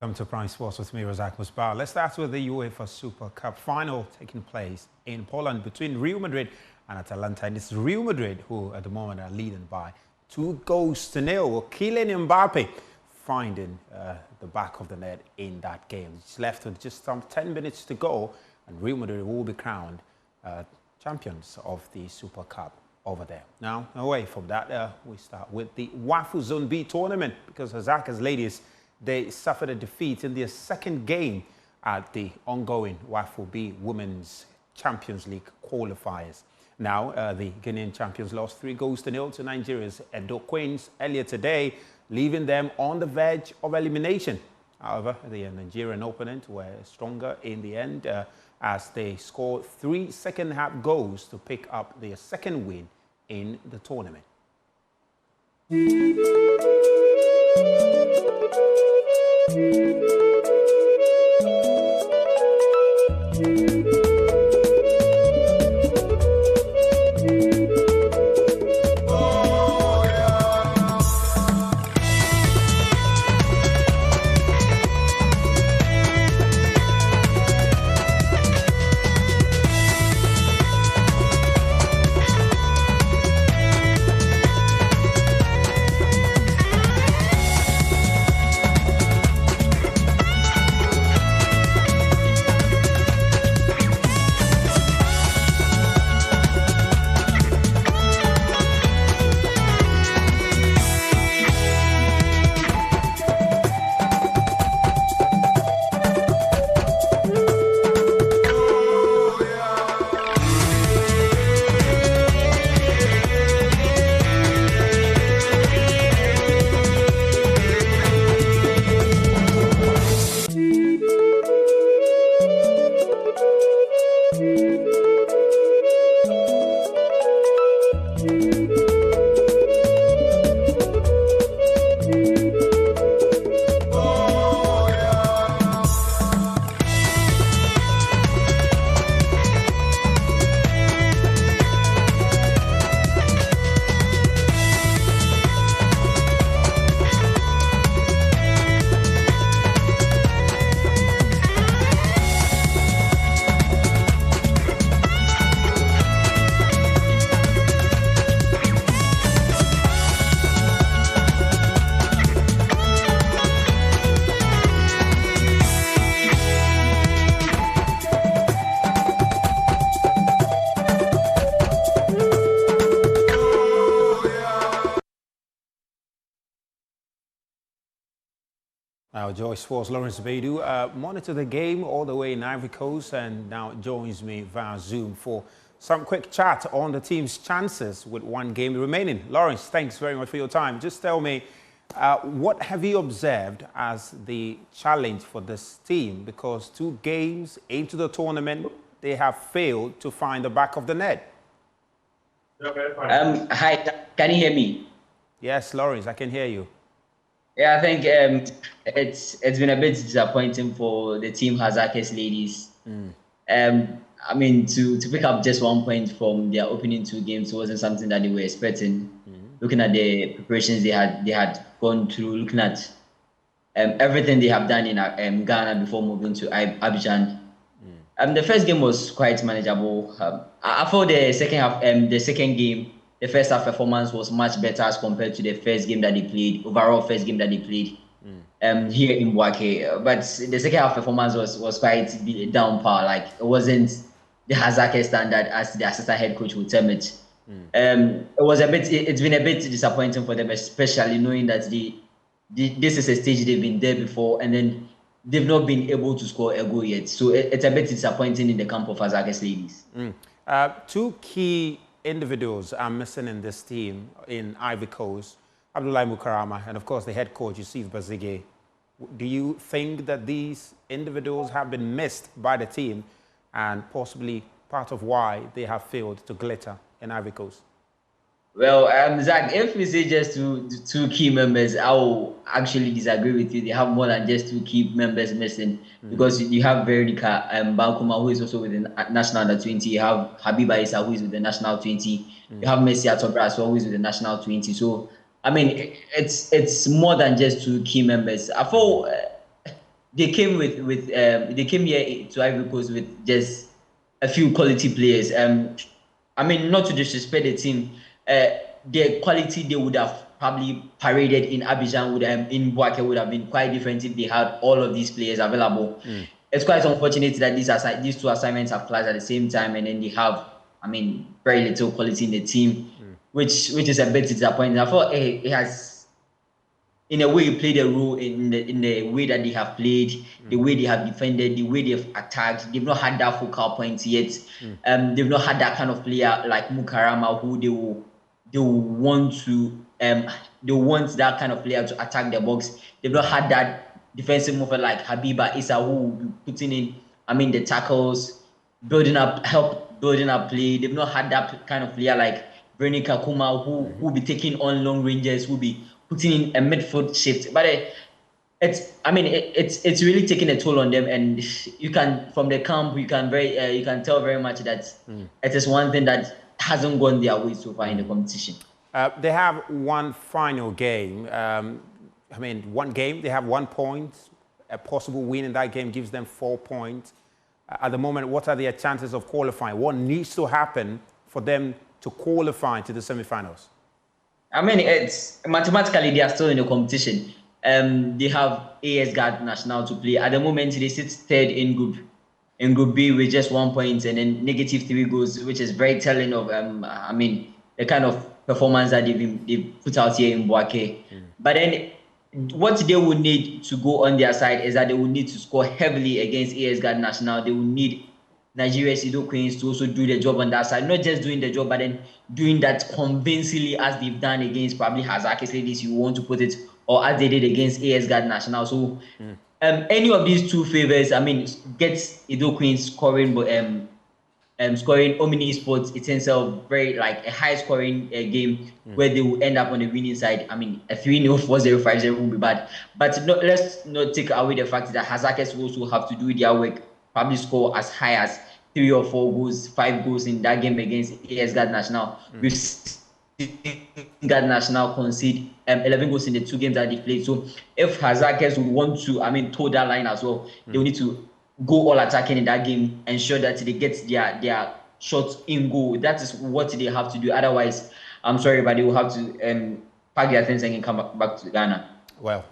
Welcome to Prime Sports with me, Razak Musbar. Let's start with the UEFA Super Cup final taking place in Poland between Real Madrid and Atalanta. And it's Real Madrid who, at the moment, are leading by 2-0. Well, Kylian Mbappe finding the back of the net in that game. It's left with just some 10 minutes to go, and Real Madrid will be crowned champions of the Super Cup over there. Now, away from that, we start with the WAFU Zone B tournament, because Hazaka's ladies, they suffered a defeat in their second game at the ongoing WAFU B Women's Champions League qualifiers. Now, the Ghanaian champions lost 3-0 to Nigeria's Edo Queens earlier today, leaving them on the verge of elimination. However, the Nigerian opponent were stronger in the end as they scored 3 second-half goals to pick up their second win in the tournament. Now, Joyce Sports, Lawrence Baidu monitor the game all the way in Ivory Coast and now joins me via Zoom for some quick chat on the team's chances with one game remaining. Lawrence, thanks very much for your time. Just tell me, what have you observed as the challenge for this team? Because 2 games into the tournament, they have failed to find the back of the net. Hi, can you hear me? Yes, Lawrence, I can hear you. Yeah, I think it's been a bit disappointing for the team Hazake's ladies. I mean, to pick up just 1 point from their opening 2 games wasn't something that they were expecting. Looking at the preparations they had gone through, looking at everything they have done in Ghana before moving to Abidjan. The first game was quite manageable. I thought the second half, the second game, the first half performance was much better as compared to the first game that they played, overall first game that they played here in Bouake. But the second half performance was quite down par. Like, it wasn't the Hazake standard, as the assistant head coach would term it. It's been a bit disappointing for them, especially knowing that this is a stage they've been there before, and then they've not been able to score a goal yet. So it's a bit disappointing in the camp of Hazake's ladies. 2 key individuals are missing in this team in Ivory Coast, Abdoulaye Mukarama, and of course the head coach, Yusuf Bazige. Do you think that these individuals have been missed by the team and possibly part of why they have failed to glitter in Ivory Coast? Well, Zach, if we say just two key members, I will actually disagree with you. They have more than just 2 key members missing, because you have Veronica Bankuma, who is also with the national under-20. You have Habiba Issa, who is with the national 20. You have Messi Atobra as well, who is with the national 20. So, I mean, it's more than just 2 key members. I thought they came they came here to Ivory Coast with just a few quality players. I mean, not to disrespect the team, their quality they would have probably paraded in Abidjan in Boaké would have been quite different if they had all of these players available. It's quite unfortunate that these two assignments have clashed at the same time, and then they have, I mean, very little quality in the team, which is a bit disappointing. I thought it has, in a way, played a role in the way that they have played, the way they have defended, the way they've attacked. They've not had that focal point yet. They've not had that kind of player like Mukarama who they will want to they want that kind of player to attack the box. They've not had that defensive mover like Habiba Issa who will be putting in, I mean, the tackles, help building up play. They've not had that kind of player like Bernie Kakuma who will be taking on long ranges, who will be putting in a midfield shift. But it's really taking a toll on them, and you can, from the camp, you can tell very much that it is one thing that hasn't gone their way so far in the competition. They have one final game. One game, they have 1 point. A possible win in that game gives them 4 points. At the moment, what are their chances of qualifying? What needs to happen for them to qualify to the semi-finals? I mean, it's mathematically they are still in the competition. They have AS Guard National to play. At the moment, they sit third in Group B with just 1 point and then -3 goals, which is very telling of the kind of performance that they've put out here in Boaké. But then what they will need to go on their side is that they will need to score heavily against AS Guard National. They will need Nigeria's Queens to also do the job on that side, not just doing the job, but then doing that convincingly as they've done against probably Hazake's ladies, you want to put it, or as they did against AS Guard National. So any of these two favors, gets Edo Queens scoring, but scoring Omni Sports itself very like a high scoring game where they will end up on the winning side. I mean, a 3-0, 4-0, 5-0 will be bad. But let's not take away the fact that Hazakes will also have to do their work, probably score as high as 3 or 4 goals, 5 goals in that game against AS Guard National. We've seen Guard National concede 11 goals in the 2 games that they played. So if Hazakes would want to, toe that line as well, they will need to go all attacking in that game, ensure that they get their shots in goal. That is what they have to do. Otherwise, I'm sorry, but they will have to pack their things and come back to Ghana. Well,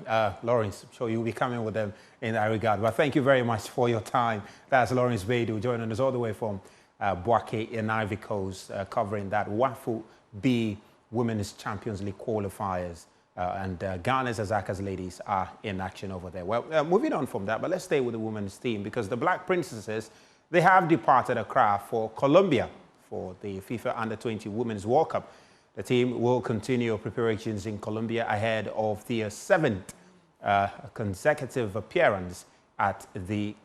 Lawrence, I'm sure you'll be coming with them in that regard. But thank you very much for your time. That's Lawrence Beidou joining us all the way from Boaké in Ivory Coast, covering that WAFU B Women's Champions League qualifiers. And Ghana's Azaka's ladies are in action over there. Well, moving on from that, but let's stay with the women's team because the Black Princesses, they have departed Accra for Colombia for the FIFA Under-20 Women's World Cup. The team will continue preparations in Colombia ahead of their 7th consecutive appearance at the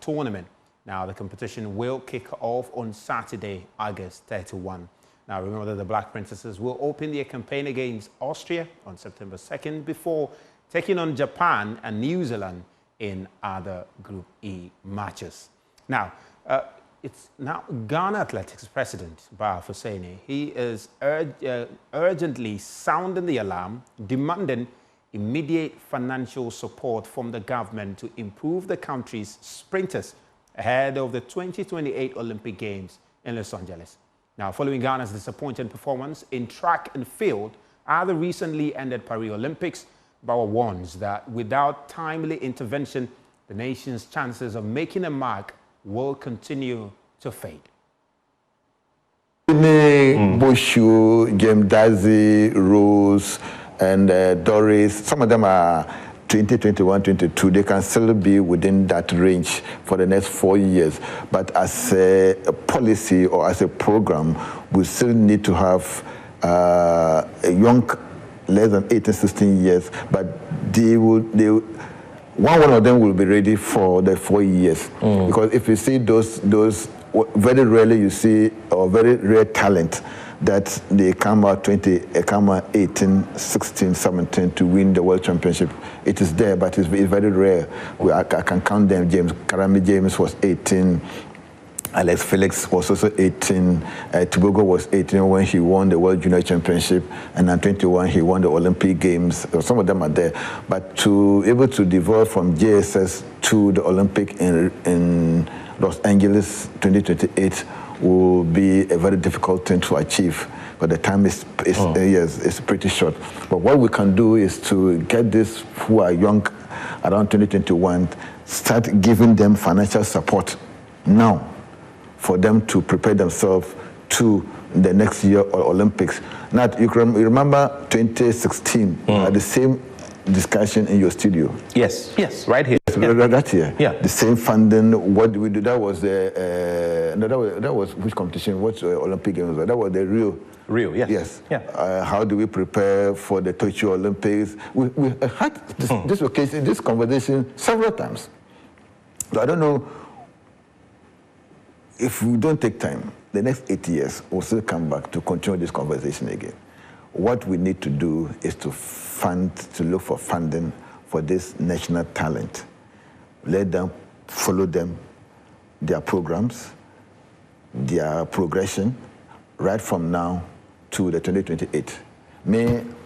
tournament. Now, the competition will kick off on Saturday, August 31. Now, remember that the Black Princesses will open their campaign against Austria on September 2nd before taking on Japan and New Zealand in other Group E matches. Now, it's now Ghana Athletics President, Ba Hussaini. He is urgently sounding the alarm, demanding immediate financial support from the government to improve the country's sprinters ahead of the 2028 Olympic Games in Los Angeles. Now, following Ghana's disappointing performance in track and field at the recently ended Paris Olympics, Bawa warns that without timely intervention, the nation's chances of making a mark will continue to fade. Boshu, James Dazi, Rose, and Doris, some of them are 2021, 22, they can still be within that range for the next 4 years. But as a policy or as a program, we still need to have a young, less than 18, 16 years, but one of them will be ready for the 4 years. Because if you see those, very rarely you see a very rare talent that they come out 18, 16, 17 to win the World Championship. It is there, but it's very rare. I can count them. Karami James was 18. Alex Felix was also 18. Tobago was 18 when he won the World Junior Championship, and at 21 he won the Olympic Games. Some of them are there, but to able to develop from JSS to the Olympic in Los Angeles 2028 will be a very difficult thing to achieve. But the time is yes, it's pretty short. But what we can do is to get these who are young around 2021, start giving them financial support now, for them to prepare themselves to the next year Olympics. Now, you remember 2016, the same discussion in your studio. Yes, right here. That year. Yeah. The same funding. What did we do? That was that was which competition? What Olympic Games? That was the Rio. Rio, yes. Yes. Yeah. How do we prepare for the Tokyo Olympics? We had this occasion, this conversation several times. So I don't know. If we don't take time, the next 8 years, we'll still come back to continue this conversation again. What we need to do is to look for funding for this national talent. Let them follow their programs, their progression, right from now to the 2028.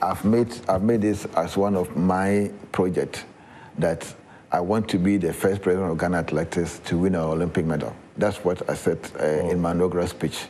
I've made this as one of my projects, that I want to be the first president of Ghana Athletics to win an Olympic medal. That's what I said in my inaugural speech.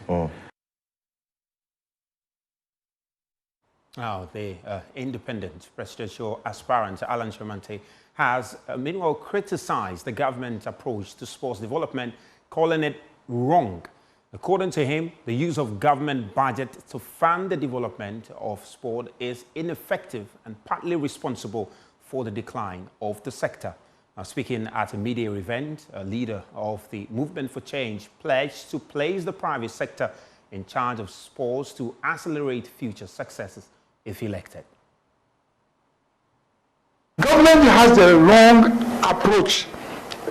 Now, the independent presidential aspirant, Alan Shermante, has meanwhile criticized the government's approach to sports development, calling it wrong. According to him, the use of government budget to fund the development of sport is ineffective and partly responsible for the decline of the sector. Now, speaking at a media event, a leader of the Movement for Change pledged to place the private sector in charge of sports to accelerate future successes if elected. Government has the wrong approach,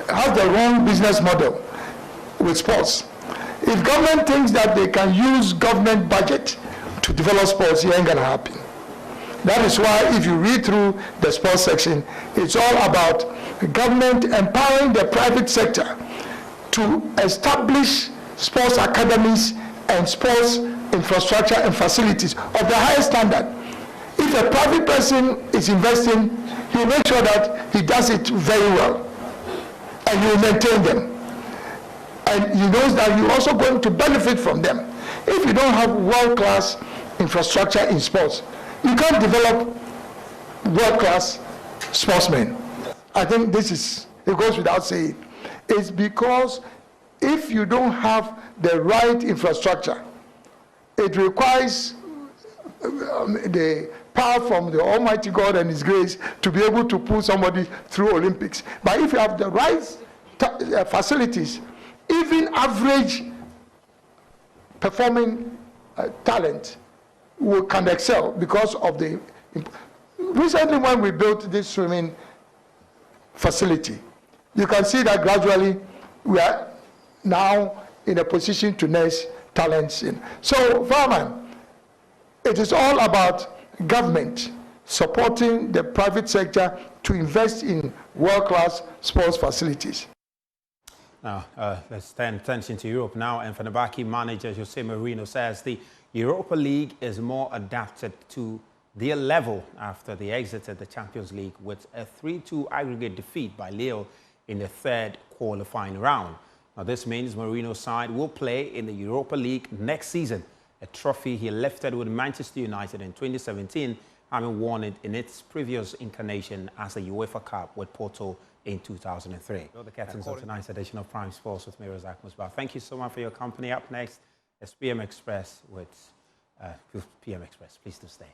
has the wrong business model with sports. If government thinks that they can use government budget to develop sports, it ain't gonna happen. That is why if you read through the sports section, it's all about government empowering the private sector to establish sports academies and sports infrastructure and facilities of the highest standard. If a private person is investing, he'll make sure that he does it very well, and he will maintain them. And he knows that you're also going to benefit from them. If you don't have world-class infrastructure in sports, you can't develop world-class sportsmen. I think it goes without saying. It's because if you don't have the right infrastructure, it requires the power from the Almighty God and His grace to be able to pull somebody through Olympics. But if you have the right facilities, even average performing talent can excel because of the. Recently, when we built this swimming facility, you can see that gradually we are now in a position to nurse talents in. So, Farman, it is all about government supporting the private sector to invest in world-class sports facilities. Now, let's turn attention to Europe now. And Fenerbahce manager Jose Mourinho says the Europa League is more adapted to their level after they exited the Champions League with a 3-2 aggregate defeat by Lille in the third qualifying round. Now, this means Mourinho's side will play in the Europa League next season, a trophy he lifted with Manchester United in 2017, having won it in its previous incarnation as the UEFA Cup with Porto in 2003. You're the captains of tonight's edition of Prime Sports with me, Razak Musbah. Thank you so much for your company. Up next is PM Express with PM Express. Please do stay.